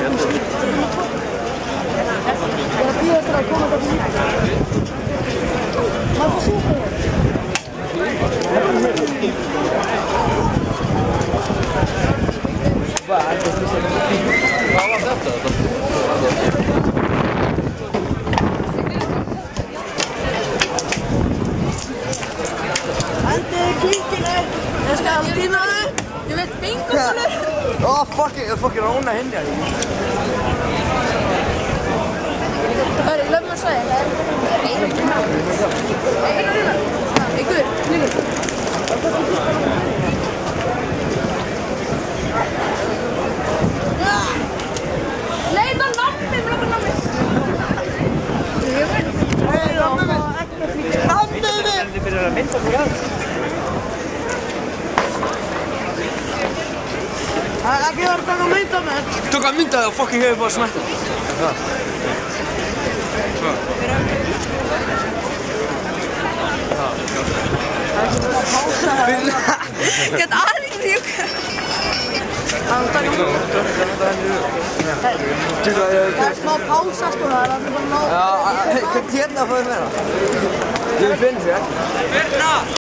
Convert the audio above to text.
Ég býð eftir að koma þetta líka. Maður får súpa þér. Hvað var þetta? Hendið klíkinu. Ég skal týna þau. Ég veit bingobolur. Fucking róna hindi. Hörru, löfum að segja. Ykkur. Nei, það er nammi, mér langar nammi. Hey, nammi minn. Nammi minn. Þið byrjar að mynda fyrir alls. Ekki verið að taka mynda með. Tók að mynda það og fucking hefur bara smætt. Hvað? Hvað? Get aðeins mjög. Það er smá pása sko, það er alveg bara ná. Já, hérna fóðum við það. Ég vil finna sér.